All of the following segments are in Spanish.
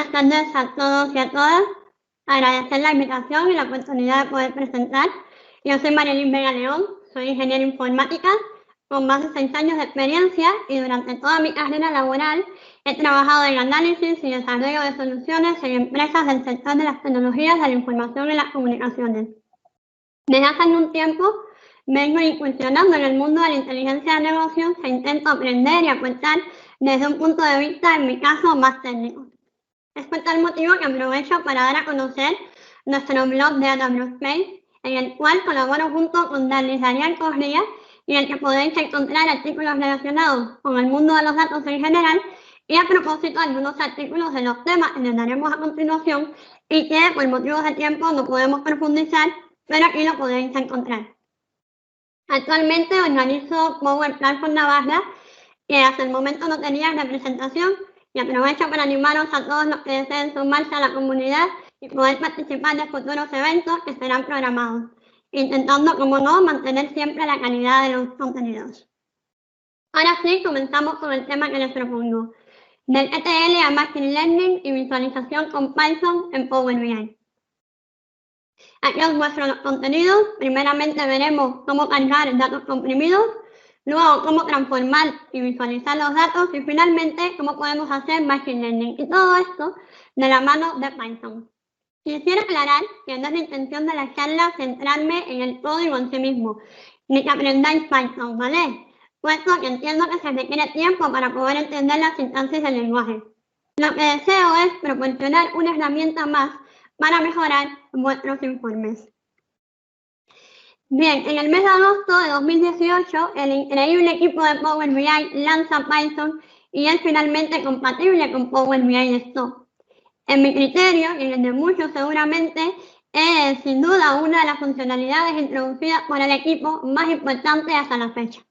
Buenas tardes a todos y a todas. Agradecer la invitación y la oportunidad de poder presentar. Yo soy Marielín Vega León, soy ingeniera informática con más de 6 años de experiencia y durante toda mi carrera laboral he trabajado en análisis y desarrollo de soluciones en empresas del sector de las tecnologías de la información y las comunicaciones. Desde hace algún tiempo vengo incursionando en el mundo de la inteligencia de negocios e intento aprender y aportar desde un punto de vista, en mi caso, más técnico. Es por tal motivo que aprovecho para dar a conocer nuestro blog de AWS Space, en el cual colaboro junto con Daniel Correa y en el que podéis encontrar artículos relacionados con el mundo de los datos en general y a propósito algunos artículos de los temas que les daremos a continuación y que por motivos de tiempo no podemos profundizar, pero aquí lo podéis encontrar. Actualmente organizo Power Platform Navarra, que hasta el momento no tenía representación, y aprovecho para animaros a todos los que deseen sumarse a la comunidad y poder participar de futuros eventos que serán programados, intentando, como no, mantener siempre la calidad de los contenidos. Ahora sí, comenzamos con el tema que les propongo, del ETL a Machine Learning y visualización con Python en Power BI. Aquí os muestro los contenidos. Primeramente veremos cómo cargar datos comprimidos, luego cómo transformar y visualizar los datos y finalmente cómo podemos hacer Machine Learning. Y todo esto de la mano de Python. Quisiera aclarar que no es la intención de la charla centrarme en el código en sí mismo, ni que aprendáis Python, ¿vale? Puesto que entiendo que se requiere tiempo para poder entender la sintaxis del lenguaje. Lo que deseo es proporcionar una herramienta más para mejorar vuestros informes. Bien, en el mes de agosto de 2018, el increíble equipo de Power BI lanza Python y es finalmente compatible con Power BI Desktop. En mi criterio, y en el de muchos seguramente, es sin duda una de las funcionalidades introducidas por el equipo más importantes hasta la fecha.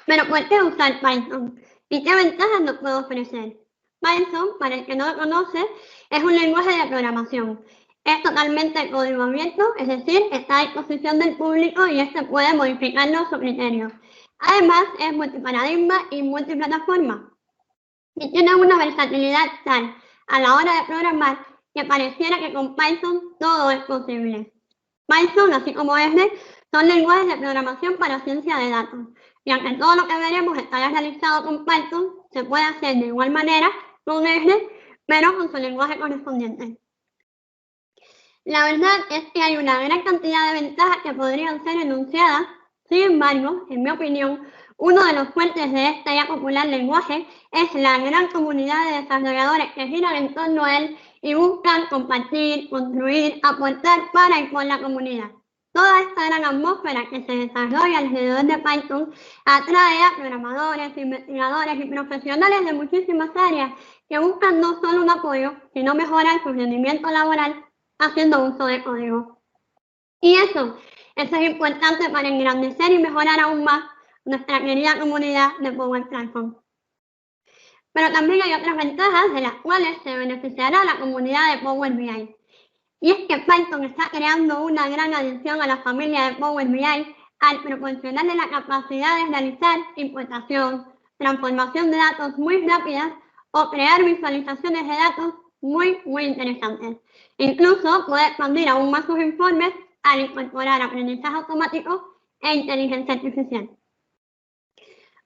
Pero ¿por qué usar Python? ¿Y qué ventajas nos puede ofrecer? Python, para el que no lo conoce, es un lenguaje de programación. Es totalmente código abierto, es decir, está a disposición del público y este puede modificarlo a su criterio. Además, es multiparadigma y multiplataforma. Y tiene una versatilidad tal a la hora de programar que pareciera que con Python todo es posible. Python, así como R, son lenguajes de programación para ciencia de datos. Y aunque todo lo que veremos estará realizado con Python, se puede hacer de igual manera con R, pero con su lenguaje correspondiente. La verdad es que hay una gran cantidad de ventajas que podrían ser enunciadas. Sin embargo, en mi opinión, uno de los fuertes de este ya popular lenguaje es la gran comunidad de desarrolladores que giran en torno a él y buscan compartir, construir, aportar para y por la comunidad. Toda esta gran atmósfera que se desarrolla alrededor de Python atrae a programadores, investigadores y profesionales de muchísimas áreas que buscan no solo un apoyo, sino mejorar su rendimiento laboral haciendo uso de código. Y eso es importante para engrandecer y mejorar aún más nuestra querida comunidad de Power Platform. Pero también hay otras ventajas de las cuales se beneficiará la comunidad de Power BI. Y es que Python está creando una gran adición a la familia de Power BI al proporcionarle la capacidad de realizar importación, transformación de datos muy rápidas o crear visualizaciones de datos muy interesantes. Incluso puede expandir aún más sus informes al incorporar aprendizaje automático e inteligencia artificial.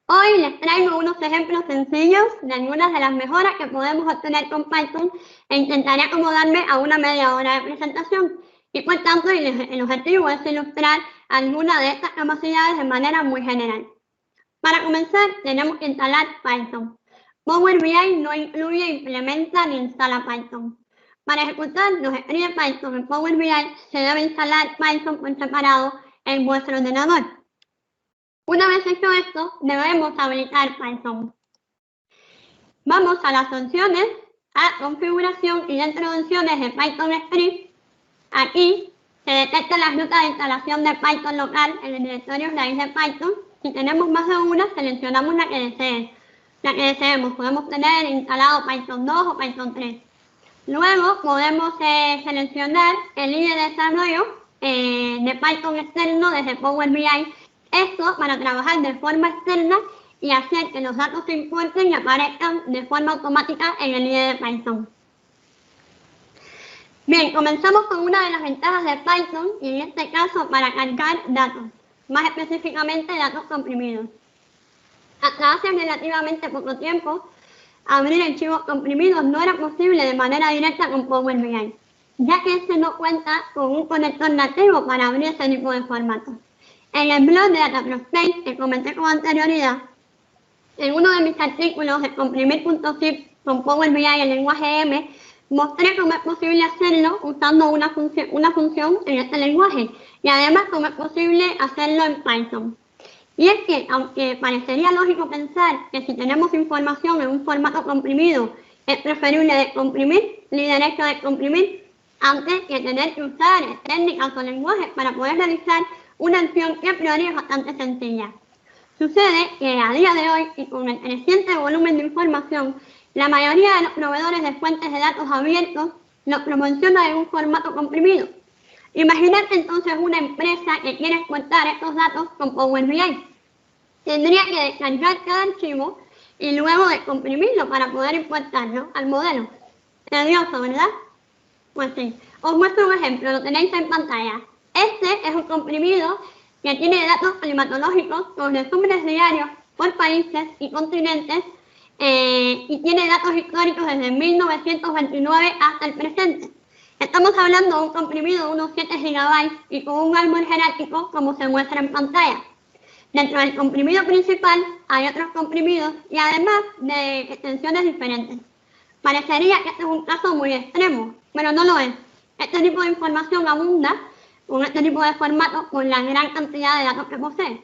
Hoy les traigo unos ejemplos sencillos de algunas de las mejoras que podemos obtener con Python e intentaré acomodarme a una media hora de presentación. Y por tanto, el objetivo es ilustrar algunas de estas capacidades de manera muy general. Para comenzar, tenemos que instalar Python. Power BI no incluye, implementa ni instala Python. Para ejecutar los scripts de Python en Power BI se debe instalar Python por separado en vuestro ordenador. Una vez hecho esto, debemos habilitar Python. Vamos a las opciones, a configuración y dentro de opciones de Python Script. Aquí se detecta la ruta de instalación de Python local en el directorio raíz de Python. Si tenemos más de una, seleccionamos la que deseemos. Podemos tener instalado Python 2 o Python 3. Luego podemos seleccionar el IDE de desarrollo de Python externo desde Power BI. Esto para trabajar de forma externa y hacer que los datos se importen y aparezcan de forma automática en el IDE de Python. Bien, comenzamos con una de las ventajas de Python, y en este caso para cargar datos, más específicamente datos comprimidos. Hasta hace relativamente poco tiempo, abrir archivos comprimidos no era posible de manera directa con Power BI, ya que este no cuenta con un conector nativo para abrir ese tipo de formatos. En el blog de DataProspect, que comenté con anterioridad, en uno de mis artículos de comprimir.zip con Power BI en lenguaje M, mostré cómo es posible hacerlo usando una función en este lenguaje, y además cómo es posible hacerlo en Python. Y es que, aunque parecería lógico pensar que si tenemos información en un formato comprimido, es preferible descomprimir ni derecho a descomprimir, antes que tener que usar técnicas o lenguajes para poder realizar una acción que a priori es bastante sencilla. Sucede que a día de hoy, y con el creciente volumen de información, la mayoría de los proveedores de fuentes de datos abiertos los proporcionan en un formato comprimido. Imagínate entonces una empresa que quiere exportar estos datos con Power BI. Tendría que descargar cada archivo y luego descomprimirlo para poder importarlo al modelo. Tedioso, ¿verdad? Pues sí. Os muestro un ejemplo, lo tenéis en pantalla. Este es un comprimido que tiene datos climatológicos con resúmenes diarios por países y continentes y tiene datos históricos desde 1929 hasta el presente. Estamos hablando de un comprimido de unos 7 GB y con un árbol jerárquico como se muestra en pantalla. Dentro del comprimido principal hay otros comprimidos y además de extensiones diferentes. Parecería que este es un caso muy extremo, pero no lo es. Este tipo de información abunda con este tipo de formatos por la gran cantidad de datos que posee.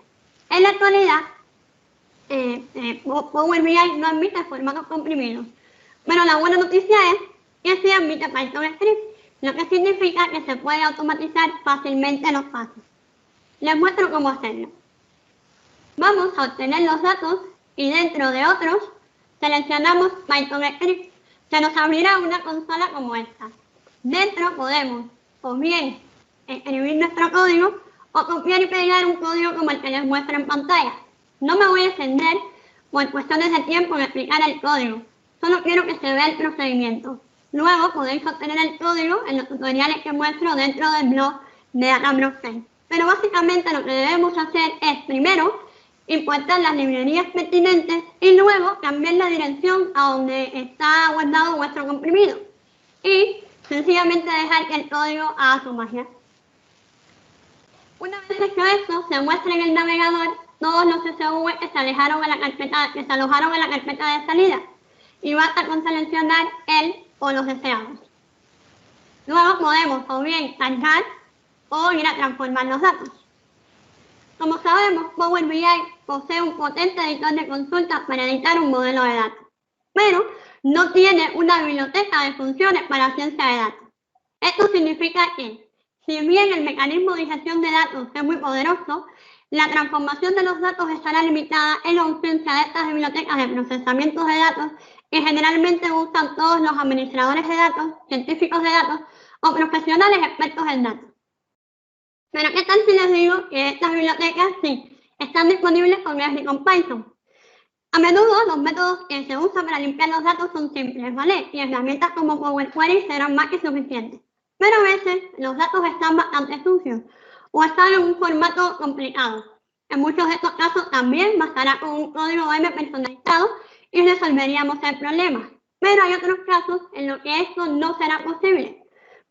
En la actualidad, Power BI no admite formatos comprimidos, pero la buena noticia es que sí admite Python Script, lo que significa que se puede automatizar fácilmente los pasos. Les muestro cómo hacerlo. Vamos a obtener los datos y dentro de otros seleccionamos Python Script. Se nos abrirá una consola como esta. Dentro podemos o bien escribir nuestro código o copiar y pegar un código como el que les muestro en pantalla. No me voy a extender por cuestiones de tiempo en explicar el código. Solo quiero que se vea el procedimiento. Luego podéis obtener el código en los tutoriales que muestro dentro del blog de DataProspect. Pero básicamente lo que debemos hacer es primero importar las librerías pertinentes y luego cambiar la dirección a donde está guardado vuestro comprimido y sencillamente dejar que el código haga su magia. Una vez hecho esto, se muestra en el navegador todos los CSV que se alojaron en la carpeta de salida y basta con seleccionar el o los deseados. Luego podemos o bien cargar o ir a transformar los datos. Como sabemos, Power BI posee un potente editor de consultas para editar un modelo de datos, pero no tiene una biblioteca de funciones para ciencia de datos. Esto significa que, si bien el mecanismo de gestión de datos es muy poderoso, la transformación de los datos estará limitada en la ausencia de estas bibliotecas de procesamiento de datos que generalmente usan todos los administradores de datos, científicos de datos o profesionales expertos en datos. Pero ¿qué tal si les digo que estas bibliotecas sí están disponibles con R y con Python? A menudo los métodos que se usan para limpiar los datos son simples, ¿vale? Y herramientas como Power Query serán más que suficientes. Pero a veces los datos están bastante sucios o están en un formato complicado. En muchos de estos casos también bastará con un código M personalizado y resolveríamos el problema. Pero hay otros casos en los que esto no será posible.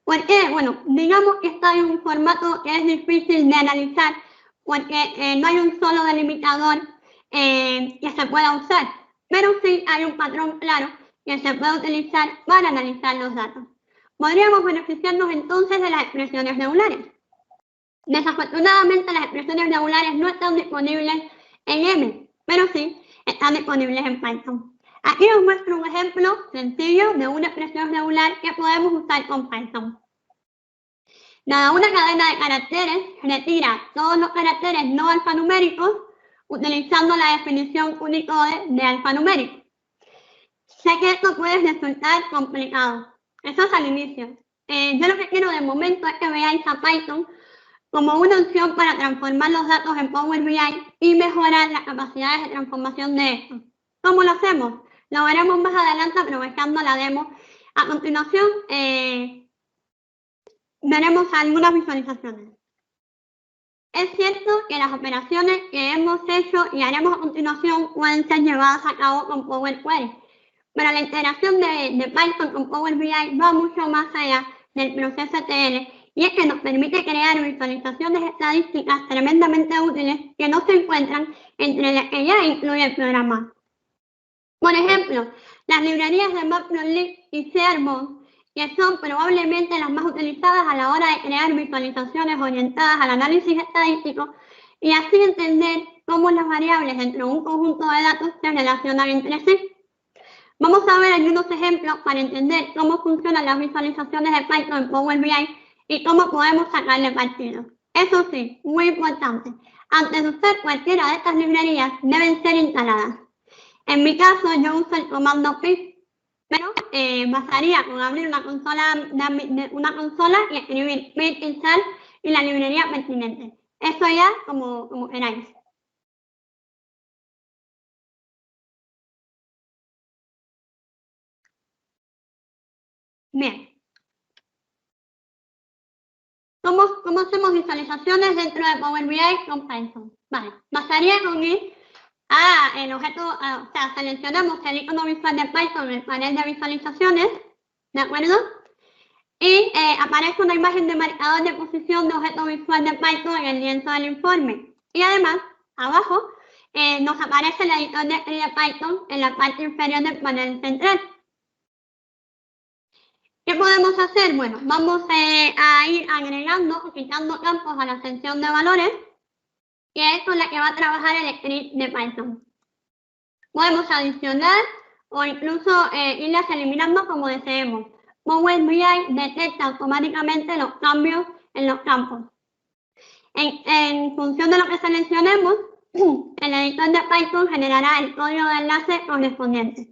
¿Por qué? Bueno, digamos que está en un formato que es difícil de analizar porque no hay un solo delimitador que se pueda usar, pero sí hay un patrón claro que se puede utilizar para analizar los datos. Podríamos beneficiarnos entonces de las expresiones regulares. Desafortunadamente las expresiones regulares no están disponibles en M, pero sí están disponibles en Python. Aquí os muestro un ejemplo sencillo de una expresión regular que podemos usar con Python. Dada una cadena de caracteres, retira todos los caracteres no alfanuméricos utilizando la definición Unicode de alfanumérico. Sé que esto puede resultar complicado. Eso es al inicio. Yo lo que quiero de momento es que veáis a Python como una opción para transformar los datos en Power BI y mejorar las capacidades de transformación de estos. ¿Cómo lo hacemos? Lo veremos más adelante aprovechando la demo. A continuación, veremos algunas visualizaciones. Es cierto que las operaciones que hemos hecho y haremos a continuación pueden ser llevadas a cabo con Power Query, pero la integración de Python con Power BI va mucho más allá del proceso ETL, y es que nos permite crear visualizaciones estadísticas tremendamente útiles que no se encuentran entre las que ya incluye el programa. Por ejemplo, las librerías de Matplotlib y Search, que son probablemente las más utilizadas a la hora de crear visualizaciones orientadas al análisis estadístico y así entender cómo las variables dentro de un conjunto de datos se relacionan entre sí. Vamos a ver algunos ejemplos para entender cómo funcionan las visualizaciones de Python en Power BI y cómo podemos sacarle partido. Eso sí, muy importante, antes de usar cualquiera de estas librerías deben ser instaladas. En mi caso, yo uso el comando pip, pero bastaría con abrir una consola y escribir pip install y la librería pertinente. Eso ya como queráis. Bien. ¿Cómo hacemos visualizaciones dentro de Power BI con Python? Vale, bastaría con ir el objeto, o sea, seleccionamos el icono visual de Python en el panel de visualizaciones, ¿de acuerdo? Y aparece una imagen de marcador de posición de objeto visual de Python en el lienzo del informe. Y además, abajo, nos aparece el editor de Python en la parte inferior del panel central. ¿Qué podemos hacer? Bueno, vamos a ir agregando o quitando campos a la sección de valores, que es con la que va a trabajar el script de Python. Podemos adicionar o incluso irlas eliminando como deseemos. Power BI detecta automáticamente los cambios en los campos. En función de lo que seleccionemos, el editor de Python generará el código de enlace correspondiente.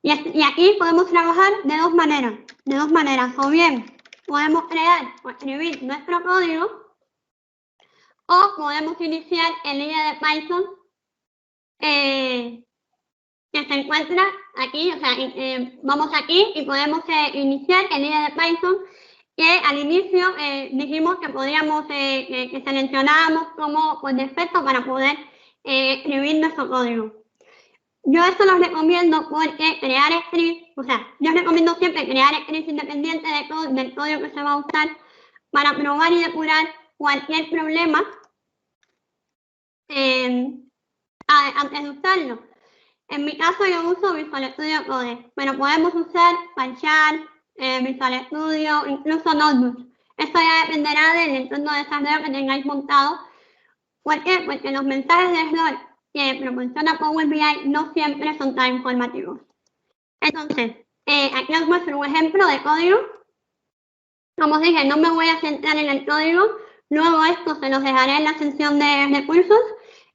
Y aquí podemos trabajar de dos maneras. O bien podemos crear o escribir nuestro código, o podemos iniciar el IDE de Python que se encuentra aquí. O sea, vamos aquí y podemos iniciar el IDE de Python, que al inicio dijimos que podríamos, que seleccionábamos como por defecto para poder escribir nuestro código. Yo esto lo recomiendo porque crear scripts, o sea, yo recomiendo siempre crear scripts independientes del código que se va a usar para probar y depurar cualquier problema antes de usarlo. En mi caso yo uso Visual Studio Code, pero podemos usar PyCharm, Visual Studio, incluso Notebooks. Esto ya dependerá del entorno de desarrollo que tengáis montado. ¿Por qué? Porque los mensajes de error que proporciona Power BI no siempre son tan informativos. Entonces, aquí os muestro un ejemplo de código. Como os dije, no me voy a centrar en el código. Luego esto se los dejaré en la sección de recursos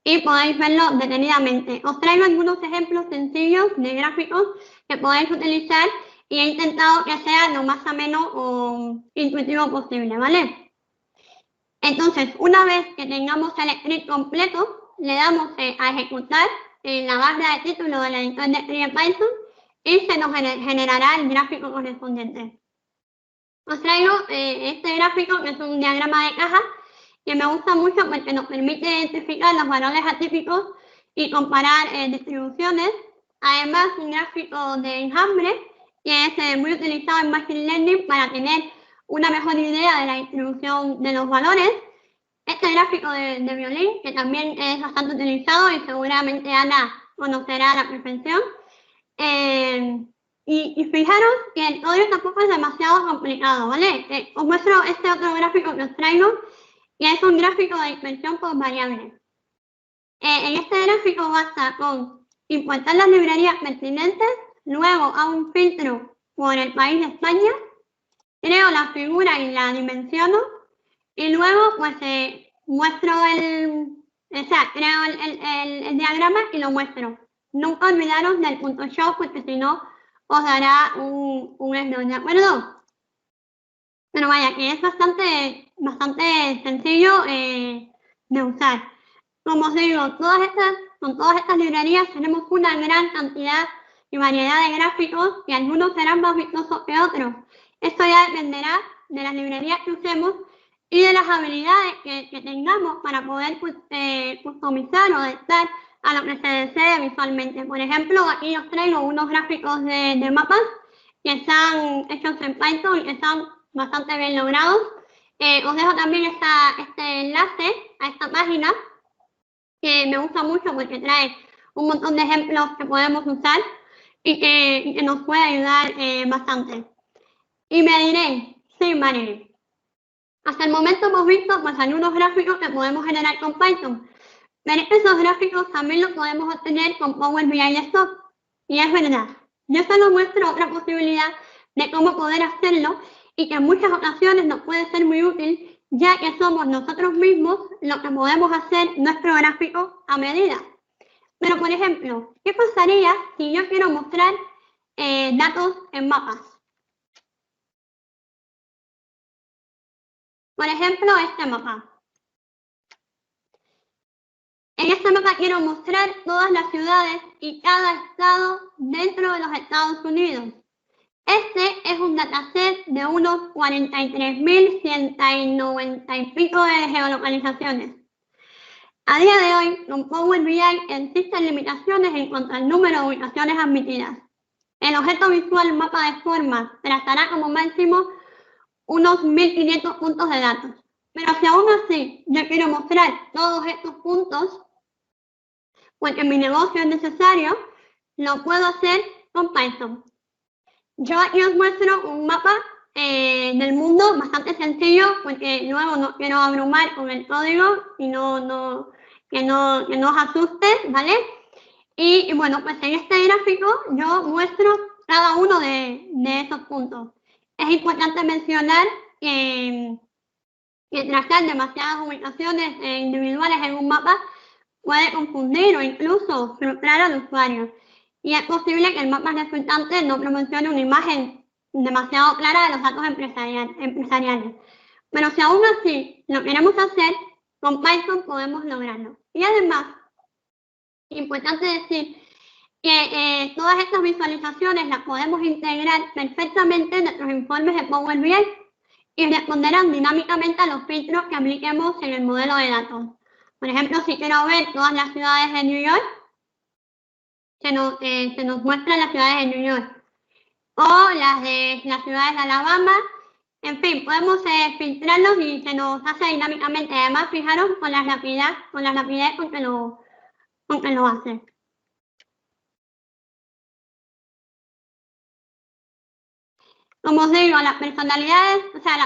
y podéis verlo detenidamente. Os traigo algunos ejemplos sencillos de gráficos que podéis utilizar y he intentado que sea lo más ameno o intuitivo posible, ¿vale? Entonces, una vez que tengamos el script completo, le damos a ejecutar en la barra de título del editor de Python y se nos generará el gráfico correspondiente. Os traigo este gráfico, que es un diagrama de caja, que me gusta mucho porque nos permite identificar los valores atípicos y comparar distribuciones. Además, un gráfico de enjambre, que es muy utilizado en Machine Learning para tener una mejor idea de la distribución de los valores. Este gráfico de violín, que también es bastante utilizado y seguramente Ana conocerá a la perfección. Y fijaros que el código tampoco es demasiado complicado, ¿vale? Os muestro este otro gráfico que os traigo, que es un gráfico de dispersión por variables. En este gráfico basta con importar las librerías pertinentes, luego hago un filtro por el país de España, creo la figura y la dimensiono, y luego pues muestro creo el diagrama y lo muestro. Nunca olvidaros del punto show porque si no os dará un error, ¿de acuerdo? Pero vaya, que es bastante bastante sencillo de usar. Como os digo, con todas estas librerías tenemos una gran cantidad y variedad de gráficos y algunos serán más vistosos que otros. Esto ya dependerá de las librerías que usemos y de las habilidades que tengamos para poder customizar o adaptar a lo que se desee visualmente. Por ejemplo, aquí os traigo unos gráficos de mapas que están hechos en Python y que están bastante bien logrados. Os dejo también este enlace a esta página que me gusta mucho porque trae un montón de ejemplos que podemos usar y que nos puede ayudar bastante. Y me diréis, sí, Marilyn, hasta el momento hemos visto pues algunos gráficos que podemos generar con Python, pero esos gráficos también los podemos obtener con Power BI Desktop. Y es verdad, yo solo muestro otra posibilidad de cómo poder hacerlo y que en muchas ocasiones nos puede ser muy útil, ya que somos nosotros mismos los que podemos hacer nuestro gráfico a medida. Pero, por ejemplo, ¿qué pasaría si yo quiero mostrar datos en mapas? Por ejemplo, este mapa. En este mapa quiero mostrar todas las ciudades y cada estado dentro de los Estados Unidos. Este es un dataset de unos 43.190 y pico de geolocalizaciones. A día de hoy, con Power BI existen limitaciones en cuanto al número de ubicaciones admitidas. El objeto visual mapa de formas trazará como máximo unos 1.500 puntos de datos. Pero si aún así yo quiero mostrar todos estos puntos, porque mi negocio es necesario, lo puedo hacer con Python. Yo aquí os muestro un mapa del mundo bastante sencillo, porque luego no quiero abrumar con el código y que no os asuste, ¿vale? Y bueno, pues en este gráfico yo muestro cada uno de esos puntos. Es importante mencionar que trazar demasiadas ubicaciones individuales en un mapa puede confundir o incluso frustrar al usuario. Y es posible que el mapa resultante no proporcione una imagen demasiado clara de los datos empresariales. Pero si aún así lo queremos hacer, con Python podemos lograrlo. Y además, importante decir que todas estas visualizaciones las podemos integrar perfectamente en nuestros informes de Power BI y responderán dinámicamente a los filtros que apliquemos en el modelo de datos. Por ejemplo, si quiero ver todas las ciudades de New York, se nos muestran las ciudades de New York. O las ciudades de Alabama. En fin, podemos filtrarlos y se nos hace dinámicamente. Además, fijaros con la rapidez con que lo hace. Como os digo, las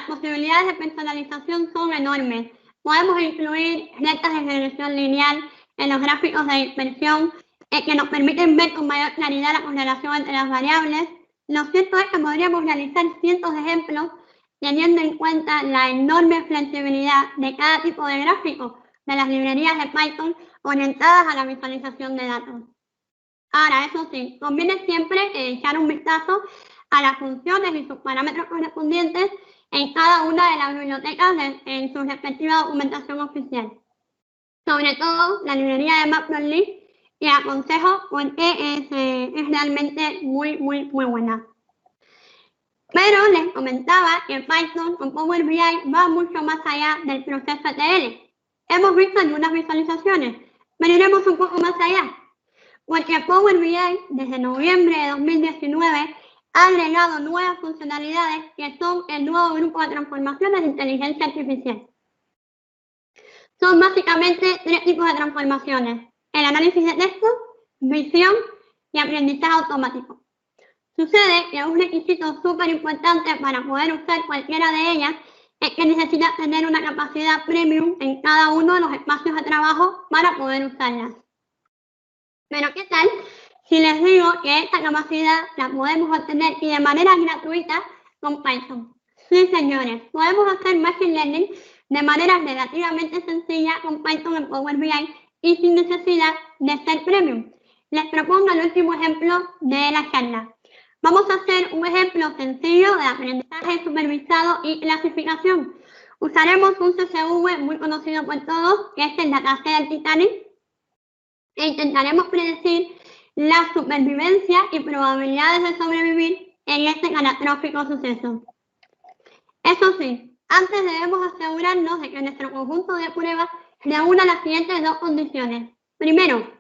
posibilidades de personalización son enormes. Podemos incluir rectas de regresión lineal en los gráficos de dispersión que nos permiten ver con mayor claridad la correlación entre las variables. Lo cierto es que podríamos realizar cientos de ejemplos teniendo en cuenta la enorme flexibilidad de cada tipo de gráfico de las librerías de Python orientadas a la visualización de datos. Ahora, eso sí, conviene siempre echar un vistazo a las funciones y sus parámetros correspondientes en cada una de las bibliotecas en su respectiva documentación oficial. Sobre todo la librería de Matplotlib, que aconsejo porque es realmente muy buena. Pero les comentaba que Python con Power BI va mucho más allá del proceso ETL. Hemos visto algunas visualizaciones, pero iremos un poco más allá. Porque Power BI desde noviembre de 2019 ha agregado nuevas funcionalidades que son el nuevo grupo de transformaciones de inteligencia artificial. Son básicamente 3 tipos de transformaciones: el análisis de texto, visión y aprendizaje automático. Sucede que un requisito súper importante para poder usar cualquiera de ellas es que necesitas tener una capacidad premium en cada uno de los espacios de trabajo para poder usarlas. Pero ¿qué tal si les digo que esta capacidad la podemos obtener y de manera gratuita con Python? Sí, señores, podemos hacer Machine Learning de manera relativamente sencilla con Python en Power BI y sin necesidad de ser premium. Les propongo el último ejemplo de la charla. Vamos a hacer un ejemplo sencillo de aprendizaje supervisado y clasificación. Usaremos un CSV muy conocido por todos, que es el dataset del Titanic, e intentaremos predecir la supervivencia y probabilidades de sobrevivir en este catastrófico suceso. Eso sí, antes debemos asegurarnos de que nuestro conjunto de pruebas reúna las siguientes dos condiciones. Primero,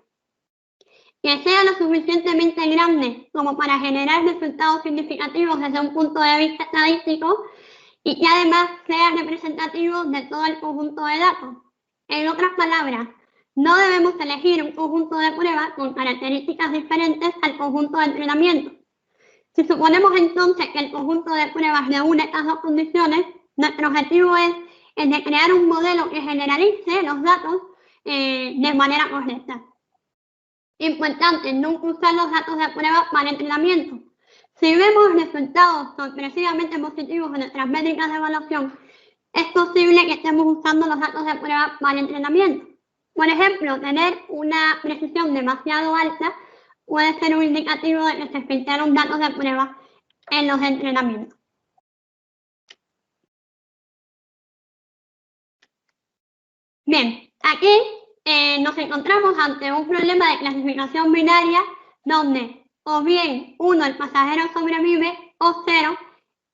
que sea lo suficientemente grande como para generar resultados significativos desde un punto de vista estadístico y que además sea representativo de todo el conjunto de datos. En otras palabras, no debemos elegir un conjunto de pruebas con características diferentes al conjunto de entrenamiento. Si suponemos entonces que el conjunto de pruebas reúne estas dos condiciones, nuestro objetivo es el de crear un modelo que generalice los datos de manera correcta. Importante, nunca usar los datos de prueba para entrenamiento. Si vemos resultados sorpresivamente positivos en nuestras métricas de evaluación, es posible que estemos usando los datos de prueba para entrenamiento. Por ejemplo, tener una precisión demasiado alta puede ser un indicativo de que se filtraron datos de prueba en los entrenamientos. Bien, aquí nos encontramos ante un problema de clasificación binaria donde o bien 1 el pasajero sobrevive o 0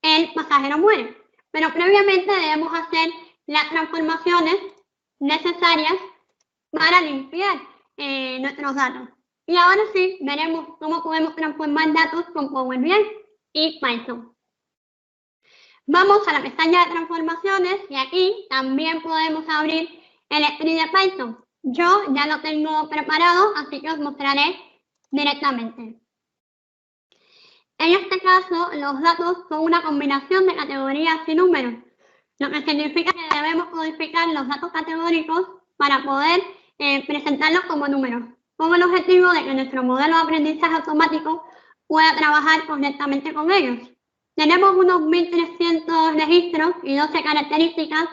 el pasajero muere. Pero previamente debemos hacer las transformaciones necesarias para limpiar nuestros datos. Y ahora sí, veremos cómo podemos transformar datos con Power BI y Python. Vamos a la pestaña de transformaciones y aquí también podemos abrir el script de Python. Yo ya lo tengo preparado, así que os mostraré directamente. En este caso, los datos son una combinación de categorías y números, lo que significa que debemos codificar los datos categóricos para poder presentarlos como números, con el objetivo de que nuestro modelo de aprendizaje automático pueda trabajar correctamente con ellos. Tenemos unos 1.300 registros y 12 características,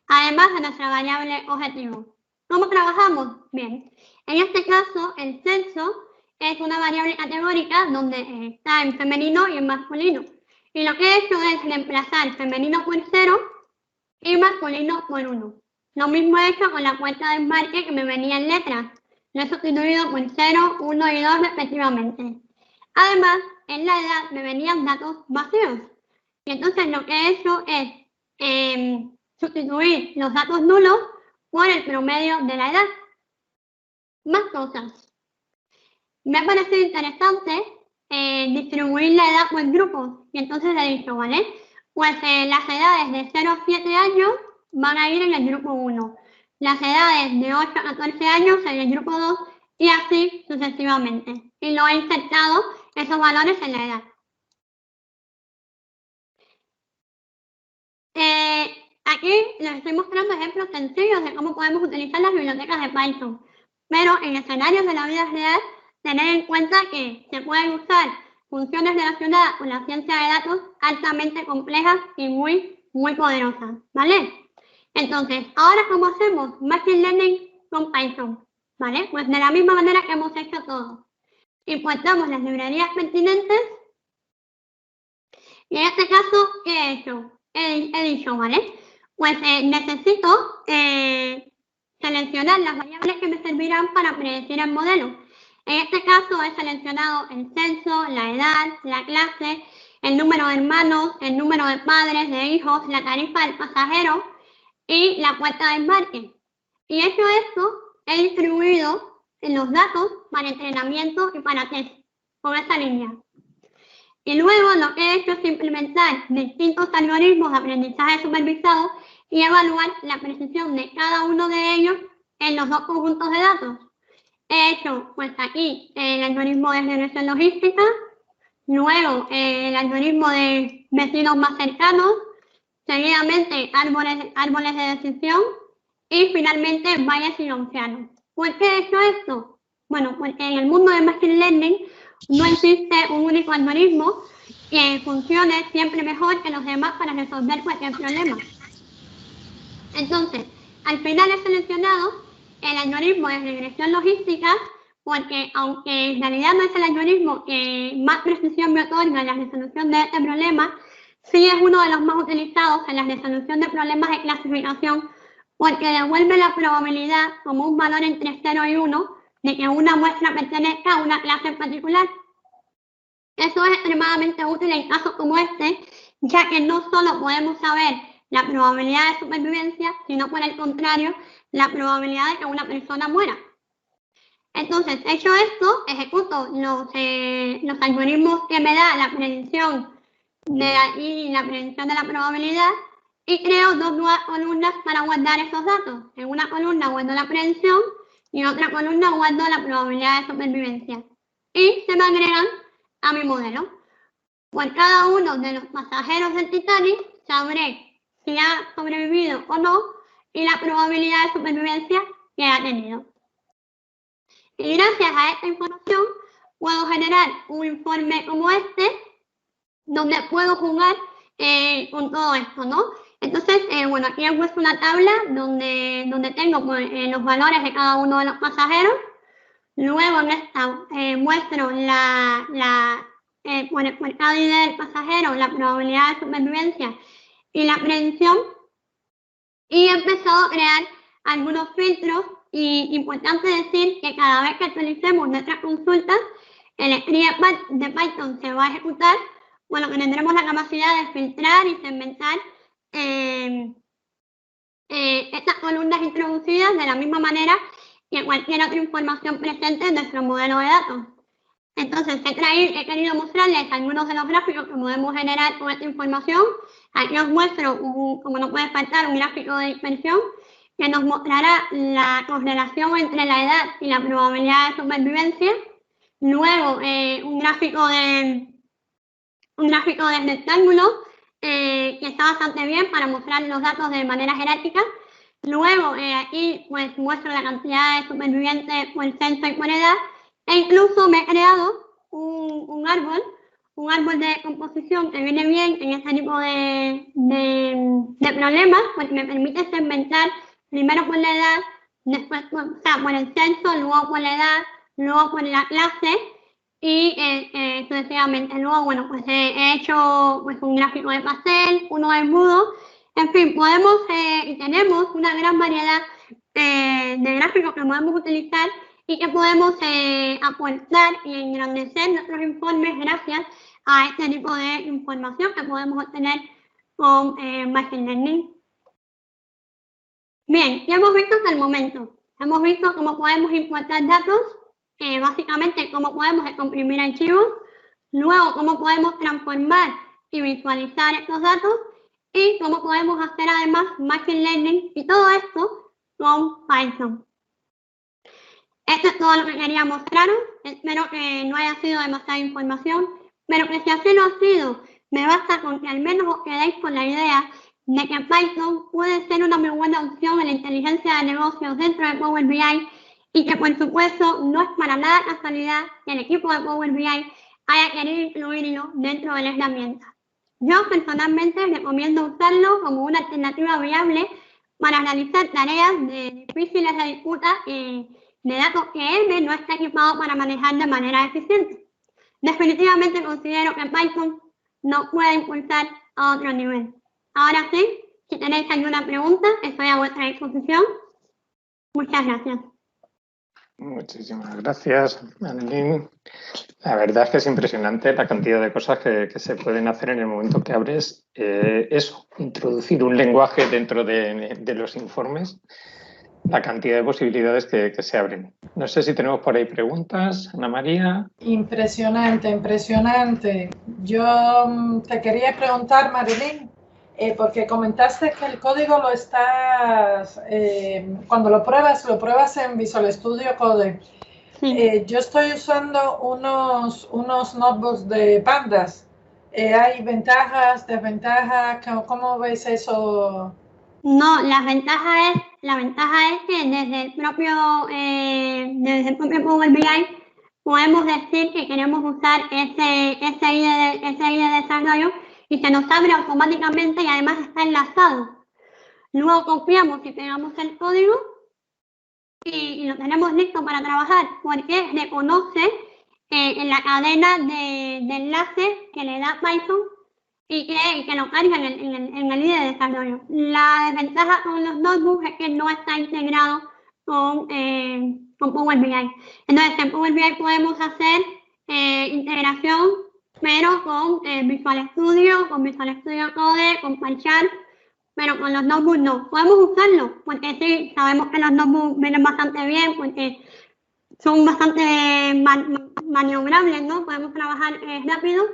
además de nuestra variable objetivo. ¿Cómo trabajamos? Bien, en este caso el censo es una variable categórica donde está en femenino y en masculino. Y lo que he hecho es reemplazar femenino por 0 y masculino por 1. Lo mismo he hecho con la cuenta de embarque que me venía en letras. Lo he sustituido por 0, 1 y 2 respectivamente. Además, en la edad me venían datos vacíos. Y entonces lo que he hecho es sustituir los datos nulos por el promedio de la edad. Más cosas. Me ha parecido interesante distribuir la edad por grupos. Y entonces he dicho, ¿vale? Pues las edades de 0 a 7 años van a ir en el grupo 1. Las edades de 8 a 14 años en el grupo 2 y así sucesivamente. Y lo he insertado esos valores en la edad. Aquí les estoy mostrando ejemplos sencillos de cómo podemos utilizar las bibliotecas de Python. Pero en escenarios de la vida real, tener en cuenta que se pueden usar funciones relacionadas con la ciencia de datos altamente complejas y muy poderosas, ¿vale? Entonces, ¿ahora cómo hacemos Machine Learning con Python? ¿Vale? Pues de la misma manera que hemos hecho todo. Importamos las librerías pertinentes y en este caso, ¿qué he hecho? He dicho, ¿vale? Pues necesito seleccionar las variables que me servirán para predecir el modelo. En este caso he seleccionado el censo, la edad, la clase, el número de hermanos, el número de padres, de hijos, la tarifa del pasajero y la cuenta de embarque. Y hecho esto, he distribuido los datos para entrenamiento y para test, con esta línea. Y luego lo que he hecho es implementar distintos algoritmos de aprendizaje supervisado y evaluar la precisión de cada uno de ellos en los dos conjuntos de datos. He hecho, pues aquí, el algoritmo de regresión logística, luego el algoritmo de vecinos más cercanos, seguidamente árboles de decisión y finalmente valles y gaussianos. ¿Por qué he hecho esto? Bueno, porque en el mundo de Machine Learning no existe un único algoritmo que funcione siempre mejor que los demás para resolver cualquier problema. Entonces, al final he seleccionado el algoritmo de regresión logística porque, aunque en realidad no es el algoritmo que más precisión me otorga en la resolución de este problema, sí es uno de los más utilizados en la resolución de problemas de clasificación porque devuelve la probabilidad como un valor entre 0 y 1 de que una muestra pertenezca a una clase en particular. Eso es extremadamente útil en casos como este, ya que no solo podemos saber la probabilidad de supervivencia, sino por el contrario, la probabilidad de que una persona muera. Entonces, hecho esto, ejecuto los algoritmos que me da la predicción y la predicción de la probabilidad y creo dos nuevas columnas para guardar esos datos. En una columna guardo la predicción y en otra columna guardo la probabilidad de supervivencia. Y se me agregan a mi modelo. Por cada uno de los pasajeros del Titanic sabré si ha sobrevivido o no y la probabilidad de supervivencia que ha tenido. Y gracias a esta información puedo generar un informe como este, donde puedo jugar con todo esto, ¿no? Entonces, bueno, aquí he puesto una tabla donde tengo pues, los valores de cada uno de los pasajeros. Luego en esta muestro por cada idea del pasajero, la probabilidad de supervivencia y la predicción. Y he empezado a crear algunos filtros y importante decir que cada vez que actualicemos nuestras consultas, el script de Python se va a ejecutar, bueno, que tendremos la capacidad de filtrar y segmentar estas columnas introducidas de la misma manera que cualquier otra información presente en nuestro modelo de datos. Entonces, he querido mostrarles algunos de los gráficos que podemos generar con esta información. Aquí os muestro, como no puede faltar, un gráfico de dispersión que nos mostrará la correlación entre la edad y la probabilidad de supervivencia. Luego, un gráfico de rectángulo que está bastante bien para mostrar los datos de manera jerárquica. Luego, aquí pues muestro la cantidad de supervivientes por sexo y por edad. E incluso me he creado un árbol de composición que viene bien en este tipo de problemas, porque me permite segmentar primero por la edad, después por el sexo, luego por la edad, luego por la clase y sucesivamente. Luego, bueno, pues he hecho pues, un gráfico de pastel, uno de embudo. En fin, podemos y tenemos una gran variedad de gráficos que podemos utilizar y que podemos aportar y engrandecer nuestros informes gracias a este tipo de información que podemos obtener con Machine Learning. Bien, ¿qué hemos visto hasta el momento? Hemos visto cómo podemos importar datos, básicamente cómo podemos comprimir archivos, luego cómo podemos transformar y visualizar estos datos y cómo podemos hacer además Machine Learning y todo esto con Python. Esto es todo lo que quería mostraros. Espero que no haya sido demasiada información, pero que si así lo ha sido, me basta con que al menos os quedéis con la idea de que Python puede ser una muy buena opción en la inteligencia de negocios dentro de Power BI y que por supuesto no es para nada casualidad que el equipo de Power BI haya querido incluirlo dentro de la herramienta. Yo personalmente recomiendo usarlo como una alternativa viable para realizar tareas difíciles de disputa de datos que R no está equipado para manejar de manera eficiente. Definitivamente considero que Python nos puede impulsar a otro nivel. Ahora sí, si tenéis alguna pregunta, estoy a vuestra disposición. Muchas gracias. Muchísimas gracias, Annelien. La verdad es que es impresionante la cantidad de cosas que se pueden hacer en el momento que abres eso, introducir un lenguaje dentro de los informes, la cantidad de posibilidades que se abren. No sé si tenemos por ahí preguntas, Ana María. Impresionante, impresionante. Yo te quería preguntar, Marilyn, porque comentaste que el código lo estás, cuando lo pruebas en Visual Studio Code. Sí. Yo estoy usando unos notebooks de Pandas. ¿Hay ventajas, desventajas? ¿Cómo ves eso? No, la ventaja es que desde el propio Power BI podemos decir que queremos usar ese ID de desarrollo y se nos abre automáticamente y además está enlazado. Luego copiamos y pegamos el código y lo tenemos listo para trabajar porque reconoce en la cadena de enlace que le da Python y que lo cargan en el IDE de desarrollo. La desventaja con los notebooks es que no está integrado con Power BI. Entonces, en Power BI podemos hacer integración, pero con Visual Studio Code, con PyCharm, pero con los notebooks no. Podemos usarlo, porque sí, sabemos que los notebooks vienen bastante bien, porque son bastante maniobrables, ¿no? Podemos trabajar rápido,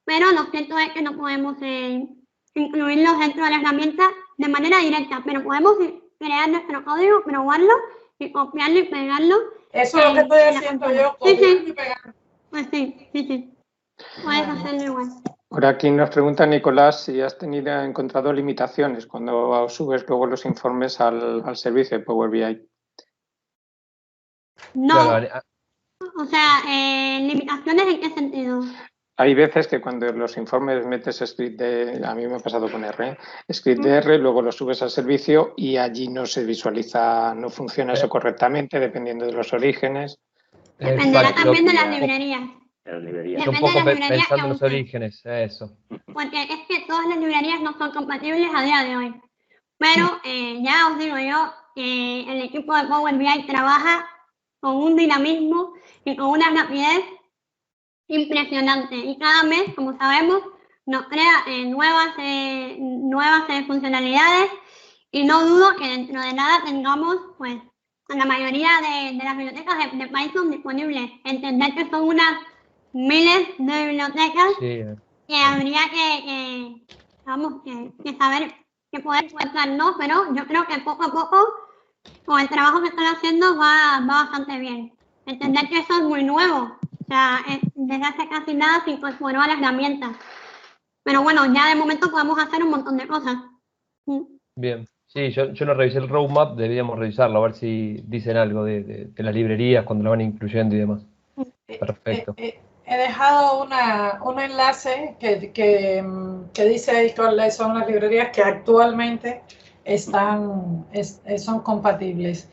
pero lo cierto es que no podemos incluirlos dentro de la herramienta de manera directa, pero podemos crear nuestro código, probarlo y copiarlo y pegarlo. Eso es lo que estoy haciendo yo, copiarlo y pegarlo. Pues sí. Puedes hacerlo igual. Ahora aquí nos pregunta Nicolás si has encontrado limitaciones cuando subes luego los informes al servicio de Power BI. No, claro. O sea, ¿limitaciones en qué sentido? Hay veces que cuando los informes metes script a mí me ha pasado con R, script de R, luego lo subes al servicio y allí no se visualiza, no funciona eso correctamente, dependiendo de los orígenes. Dependerá también de las librerías. Un poco pensando en los orígenes, eso. Porque es que todas las librerías no son compatibles a día de hoy. Pero ya os digo yo que el equipo de Power BI trabaja con un dinamismo y con una rapidez impresionante. Y cada mes, como sabemos, nos crea nuevas funcionalidades y no dudo que dentro de nada tengamos pues la mayoría de las bibliotecas de Python disponibles. Entender que son unas miles de bibliotecas que habría que saber que poder encontrarnos, pero yo creo que poco a poco con el trabajo que están haciendo va bastante bien. Entender que eso es muy nuevo, o sea, desde hace casi nada se incorporó a la herramienta. Pero bueno, ya de momento podemos hacer un montón de cosas. Bien, sí, yo no revisé el roadmap, deberíamos revisarlo, a ver si dicen algo de las librerías, cuando lo van incluyendo y demás. Perfecto. He dejado un enlace que dice cuáles son las librerías que actualmente son compatibles.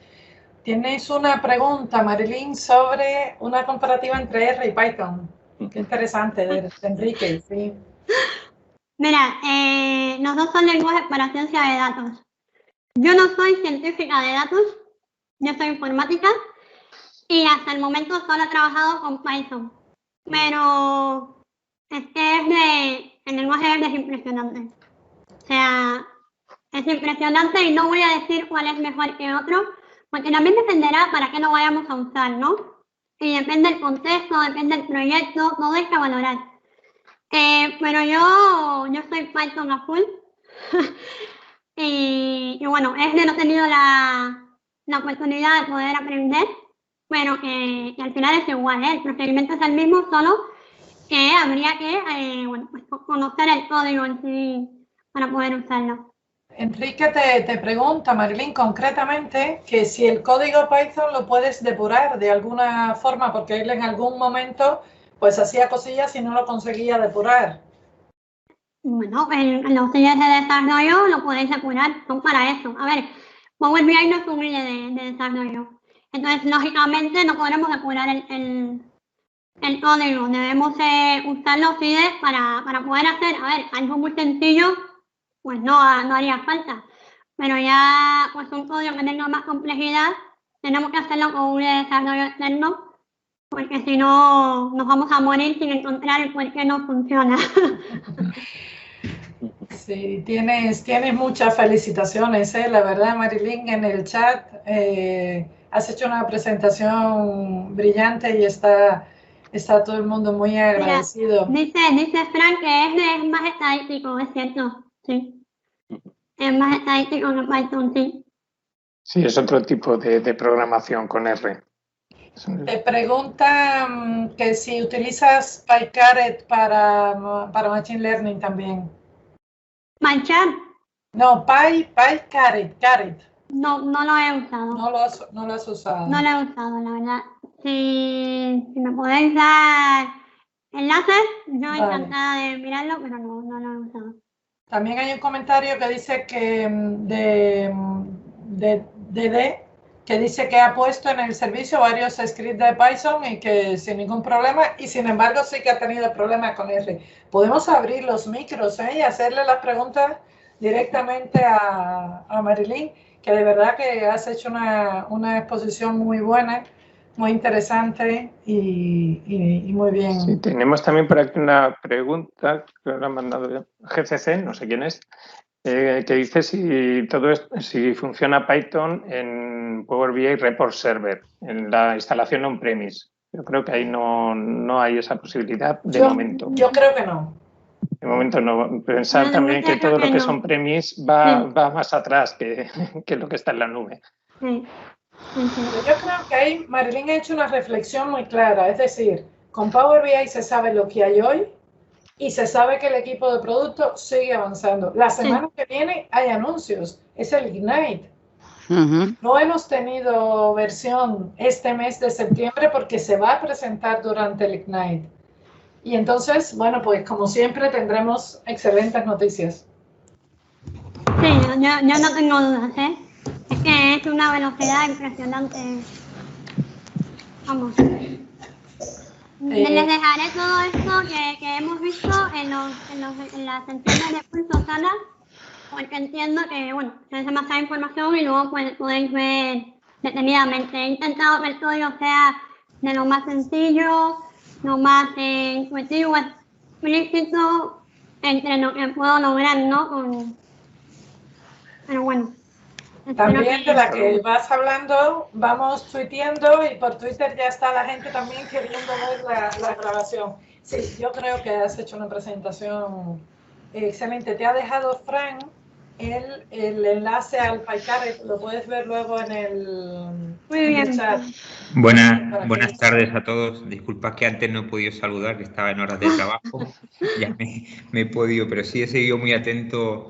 Tienes una pregunta, Marilyn, sobre una comparativa entre R y Python. Qué interesante, de Enrique, sí. Mira, los dos son lenguajes para ciencia de datos. Yo no soy científica de datos, yo soy informática y hasta el momento solo he trabajado con Python. Pero es que el lenguaje R es impresionante. O sea, es impresionante y no voy a decir cuál es mejor que otro, porque también dependerá para qué lo vayamos a usar, ¿no? Y depende del contexto, depende del proyecto, todo hay que valorar. Pero yo soy Python a full. y bueno, no he tenido la oportunidad de poder aprender, pero que al final es igual, el procedimiento es el mismo, solo que habría que pues conocer el código en sí para poder usarlo. Enrique te pregunta, Marilyn, concretamente, que si el código Python lo puedes depurar de alguna forma, porque él en algún momento pues hacía cosillas y no lo conseguía depurar. Bueno, en los sellos de desarrollo lo podéis depurar, son para eso. A ver, Power BI no es un IDE de desarrollo. Entonces, lógicamente, no podremos depurar el código. Debemos usar los IDE para poder hacer, a ver, algo muy sencillo, pues no haría falta. Pero ya, pues un código que tenga más complejidad, tenemos que hacerlo con un IDE de desarrollo externo, porque si no, nos vamos a morir sin encontrar el por qué no funciona. Sí, tienes muchas felicitaciones, la verdad, Marilyn, en el chat has hecho una presentación brillante y está todo el mundo muy agradecido. Mira, dice Frank que es más estadístico, es cierto, sí. Es más estadístico que Python, sí. Sí, es otro tipo de programación con R. Te preguntan que si utilizas PyCaret para Machine Learning también. ¿PyCharm? No, PyCaret. No lo he usado. No lo has usado. No lo he usado, la verdad. Si me podéis dar enlaces, yo encantada de mirarlo, pero no lo he usado. También hay un comentario que dice que que dice que ha puesto en el servicio varios scripts de Python y que sin ningún problema, y sin embargo sí que ha tenido problemas con R. Podemos abrir los micros y hacerle las preguntas directamente a Marilyn, que de verdad que has hecho una exposición muy buena, muy interesante y muy bien. Sí, tenemos también por aquí una pregunta que lo ha mandado GCC, no sé quién es, que dice si funciona Python en Power BI Report Server, en la instalación on-premise. Yo creo que ahí no hay esa posibilidad de momento. Yo creo que no. De momento no. Pensar también que todo lo que es on-premise va más atrás que lo que está en la nube. Sí. Yo creo que ahí Marilyn ha hecho una reflexión muy clara, es decir, con Power BI se sabe lo que hay hoy y se sabe que el equipo de producto sigue avanzando. La semana que viene hay anuncios, es el Ignite. No hemos tenido versión este mes de septiembre porque se va a presentar durante el Ignite. Y entonces, bueno, pues como siempre tendremos excelentes noticias. Sí, yo no tengo dudas, ¿eh? Es que es una velocidad impresionante. Vamos. Les dejaré todo esto que hemos visto en las sesiones de Pulso Sala, porque entiendo que, bueno, es demasiada información y luego podéis ver detenidamente. He intentado que el código sea de lo más sencillo, lo más intuitivo, explícito, entre lo que puedo lograr, ¿no? Pero bueno. También de la que vas hablando, vamos tuiteando y por Twitter ya está la gente también queriendo ver la grabación. Sí, yo creo que has hecho una presentación excelente. Te ha dejado, Fran, el enlace al PyCaret, lo puedes ver luego en el chat. Buenas tardes a todos. Disculpad que antes no he podido saludar, que estaba en horas de trabajo. Ya me he podido, pero sí he seguido muy atento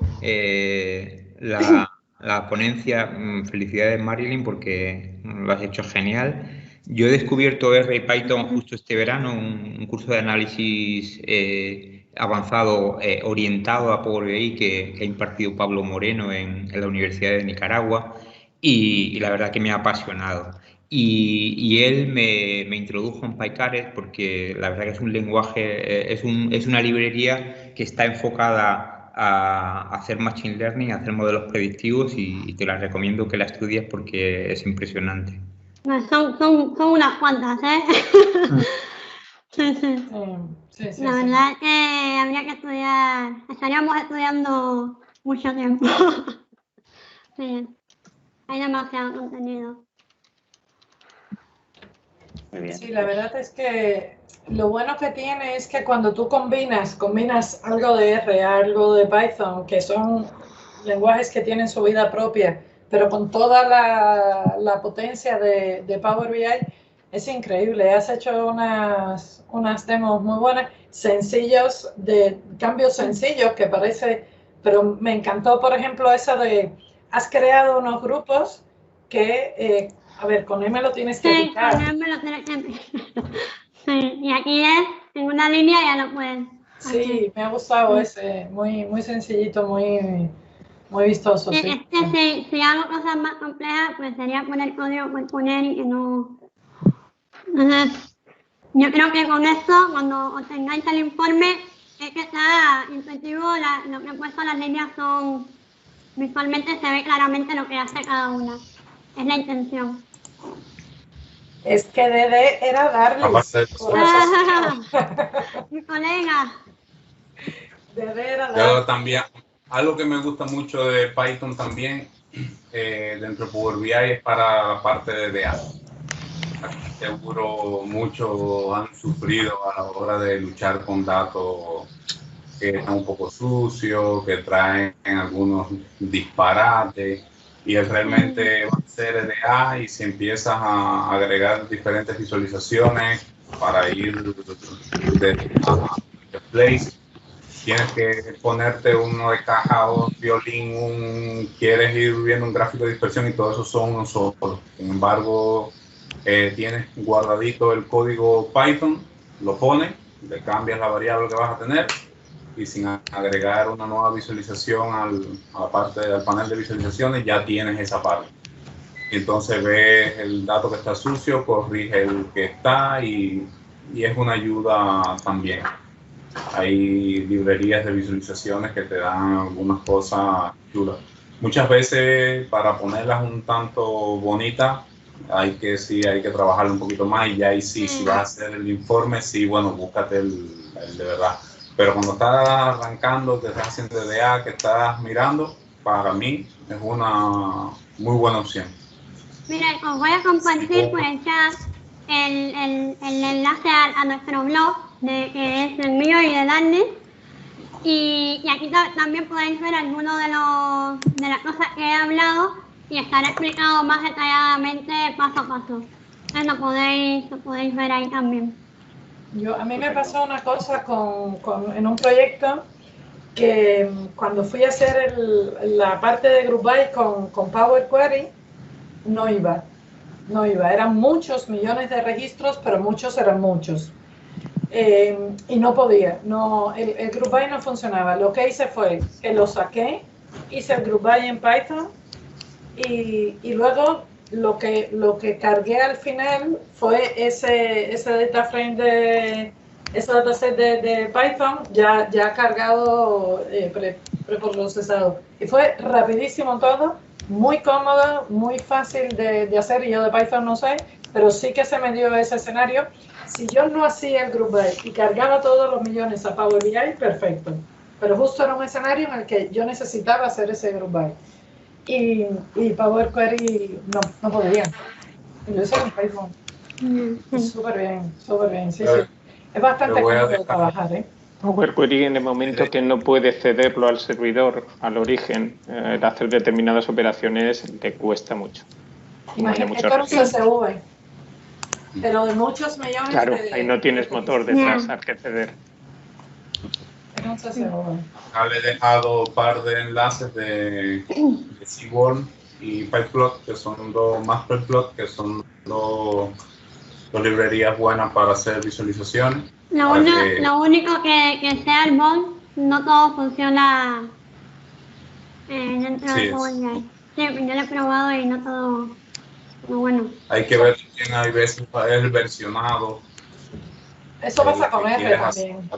la ponencia. Felicidades, Marilyn, porque lo has hecho genial. Yo he descubierto R y Python justo este verano, un curso de análisis avanzado orientado a Power BI que ha impartido Pablo Moreno en la Universidad de Nicaragua y la verdad que me ha apasionado. Y él me introdujo en PyCaret porque la verdad que es un lenguaje, es una librería que está enfocada a hacer Machine Learning, a hacer modelos predictivos y te la recomiendo que la estudies porque es impresionante. Son unas cuantas, ¿eh? Sí. La verdad es que habría que estudiar, estaríamos estudiando mucho tiempo. Sí, hay demasiado contenido. Sí, la verdad es que lo bueno que tiene es que cuando tú combinas algo de R, algo de Python, que son lenguajes que tienen su vida propia, pero con toda la potencia de Power BI, es increíble. Has hecho unas demos muy buenas, sencillos, de cambios sencillos que parece, pero me encantó, por ejemplo, eso de, has creado unos grupos que... a ver, con M lo tienes que picar. Sí, con M lo tienes que picar. Sí, y aquí es, en una línea ya lo puedes. Sí, me ha gustado ese, muy sencillito, muy vistoso. Sí. Es que si hago cosas más complejas, pues sería poner código por poner y que no... Entonces, yo creo que con esto, cuando obtengáis el informe, es que está intuitivo, lo que he puesto las líneas son... Visualmente se ve claramente lo que hace cada una. Es la intención. Es que DD era darles. Mi colega. DD era darles. Yo también, algo que me gusta mucho de Python también, dentro de Power BI, es para la parte de DA. Seguro muchos han sufrido a la hora de luchar con datos que están un poco sucios, que traen algunos disparates. Y es realmente va a ser DA y si empiezas a agregar diferentes visualizaciones para ir de place, tienes que ponerte uno de caja, un violín, quieres ir viendo un gráfico de dispersión y todo eso son unos solos. Sin embargo, tienes guardadito el código Python, lo pones, le cambias la variable que vas a tener y sin agregar una nueva visualización al panel de visualizaciones ya tienes esa parte. entonces ves el dato que está sucio, corrige el que está y es una ayuda también. Hay librerías de visualizaciones que te dan algunas cosas chulas. Muchas veces para ponerlas un tanto bonitas hay que trabajarlo un poquito más y ya ahí sí, si vas a hacer el informe, sí, bueno, búscate el de verdad. Pero cuando estás arrancando, que estás haciendo DDA, que estás mirando, para mí es una muy buena opción. Miren, os voy a compartir por el chat el enlace a nuestro blog, que es el mío y de Dani. Y aquí también podéis ver algunas de las cosas que he hablado y estará explicado más detalladamente paso a paso. Entonces lo podéis ver ahí también. A mí me pasó una cosa en un proyecto que cuando fui a hacer la parte de Group By con Power Query, no iba. Eran muchos millones de registros, pero muchos eran muchos. Y no podía, el Group By no funcionaba. Lo que hice fue que lo saqué, hice el Group By en Python y luego lo que cargué al final fue ese data frame ese dataset de Python ya cargado, preprocesado. Y fue rapidísimo todo, muy cómodo, muy fácil de hacer, y yo de Python no sé, pero sí que se me dio ese escenario. Si yo no hacía el Group By y cargaba todos los millones a Power BI, perfecto. Pero justo era un escenario en el que yo necesitaba hacer ese Group By. Y Power Query no podía. Y lo hice en Python. Súper bien, sí. Es bastante cómodo de trabajar, ¿eh? Power Query, en el momento que no puede cederlo al servidor, al origen, hacer determinadas operaciones, le cuesta mucho. Imagínate, esto era un CSV, pero de muchos millones. Claro, ahí no tienes motor detrás al que ceder. Era un CSV. Acá le he dejado un par de enlaces de Seaborn y Pyplot, que son dos Matplotlib, que son dos librerías buenas para hacer visualizaciones. Lo único que sea el BOM, no todo funciona dentro de Power BI. Sí, yo lo he probado y no todo muy bueno. Hay que ver quién hay veces el versionado. Eso pasa con R también.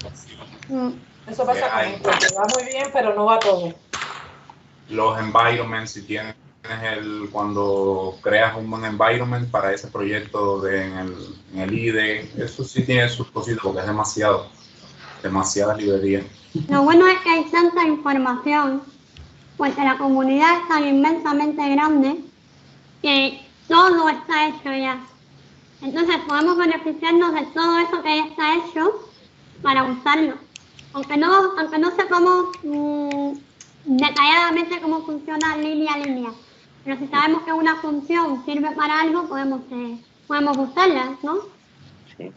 Eso pasa con R, que va muy bien, pero no va todo. Los environments, si tienes cuando creas un buen environment para ese proyecto en el IDE, eso sí tiene sus cositas porque es demasiada librería. Lo bueno es que hay tanta información, porque la comunidad es tan inmensamente grande que todo está hecho ya. Entonces podemos beneficiarnos de todo eso que ya está hecho para usarlo. Aunque no sepamos detalladamente cómo funciona línea a línea. Pero si sabemos que una función sirve para algo, podemos usarla, ¿no? Sí,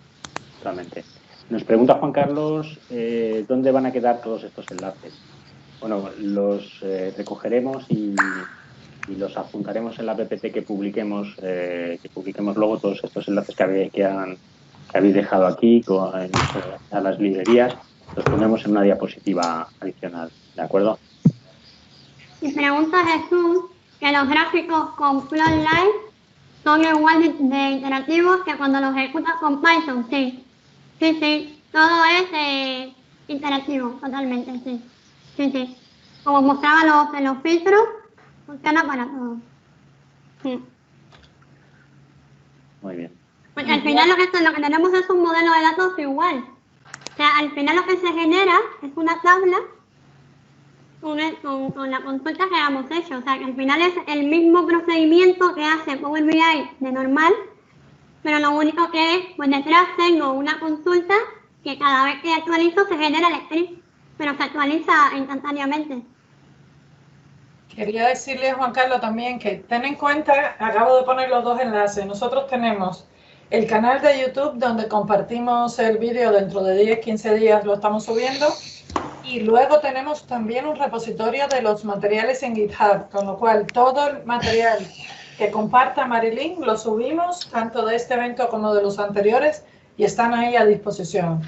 totalmente. Nos pregunta Juan Carlos, ¿dónde van a quedar todos estos enlaces? Bueno, los recogeremos y los adjuntaremos en la PPT que publiquemos luego, todos estos enlaces que habéis dejado aquí a las librerías, los ponemos en una diapositiva adicional, ¿de acuerdo? Y pregunta Jesús que los gráficos con Plotly son igual de interactivos que cuando los ejecutas con Python. Sí, todo es interactivo, totalmente, sí. Como mostraba los filtros, funciona para todo. Sí. Muy bien. Porque al final lo que tenemos es un modelo de datos igual. O sea, al final lo que se genera es una tabla con la consulta que hemos hecho. O sea, que al final es el mismo procedimiento que hace Power BI de normal, pero lo único que es, pues detrás tengo una consulta que cada vez que actualizo se genera el script, pero se actualiza instantáneamente. Quería decirle a Juan Carlos también que ten en cuenta, acabo de poner los dos enlaces, nosotros tenemos el canal de YouTube donde compartimos el vídeo dentro de 10-15 días, lo estamos subiendo, y luego tenemos también un repositorio de los materiales en GitHub, con lo cual todo el material que comparta Marilyn lo subimos, tanto de este evento como de los anteriores, y están ahí a disposición.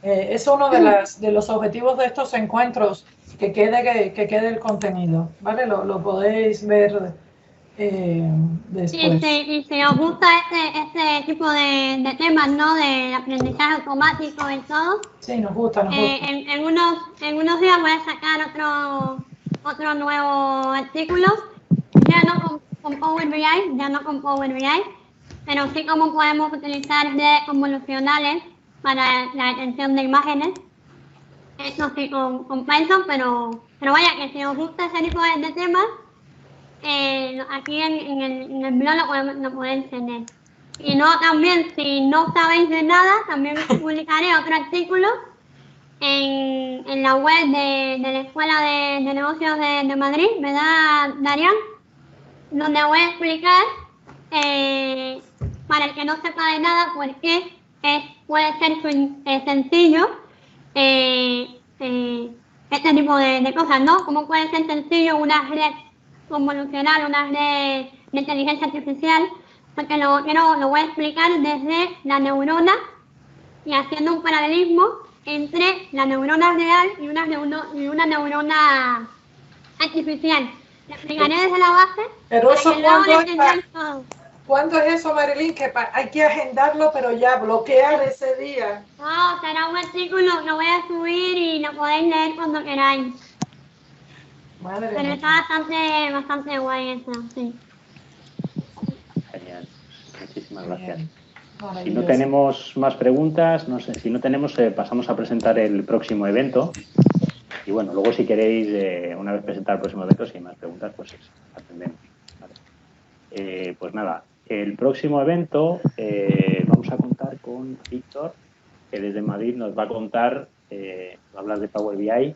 Es uno de los objetivos de estos encuentros, que quede el contenido, ¿vale? Lo podéis ver después. Y si os gusta este tipo de temas, ¿no? De aprendizaje automático y todo. Sí, nos gusta, nos gusta. En unos días voy a sacar otro nuevo artículo, ya no con Power BI, pero sí cómo podemos utilizar redes convolucionales para la detención de imágenes. Eso sí con Python, pero vaya que si os gusta ese tipo de temas, aquí en el blog lo podéis tener. Y no, también, si no sabéis de nada, también publicaré otro artículo en la web de la Escuela de Negocios de Madrid, ¿verdad, Darían? Donde voy a explicar, para el que no sepa de nada, por qué puede ser sencillo este tipo de cosas, ¿no? Cómo puede ser sencillo una red convolucional, una red de inteligencia artificial, porque lo voy a explicar desde la neurona y haciendo un paralelismo entre la neurona real y una neurona artificial. Lo explicaré desde la base. Pero eso todo. ¿Cuándo es eso, Marilyn? Que hay que agendarlo, pero ya bloquear ese día. No, será un artículo que voy a subir y lo podéis leer cuando queráis. Madre pero mía. está bastante guay eso, sí. Genial. Muchísimas gracias. Maravilloso. Si no tenemos más preguntas, no sé, si no tenemos, pasamos a presentar el próximo evento. Y bueno, luego si queréis, una vez presentado el próximo evento, si hay más preguntas, pues atendemos. Vale. Pues nada, el próximo evento vamos a contar con Víctor, que desde Madrid nos va a contar, va a hablar de Power BI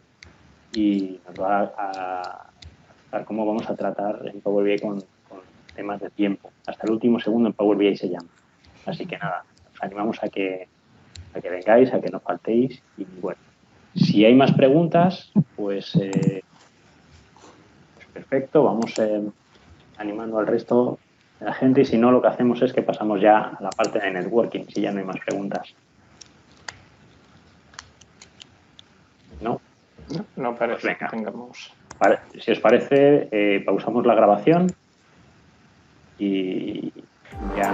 y nos va a contar cómo vamos a tratar en Power BI con temas de tiempo. Hasta el último segundo en Power BI se llama. Así que nada, os animamos a que vengáis, a que no faltéis. Y bueno, si hay más preguntas, pues perfecto, vamos animando al resto de la gente. Y si no, lo que hacemos es que pasamos ya a la parte de networking, si ya no hay más preguntas. ¿No? No parece Pues venga. que tengamos. Vale, si os parece, pausamos la grabación y ya.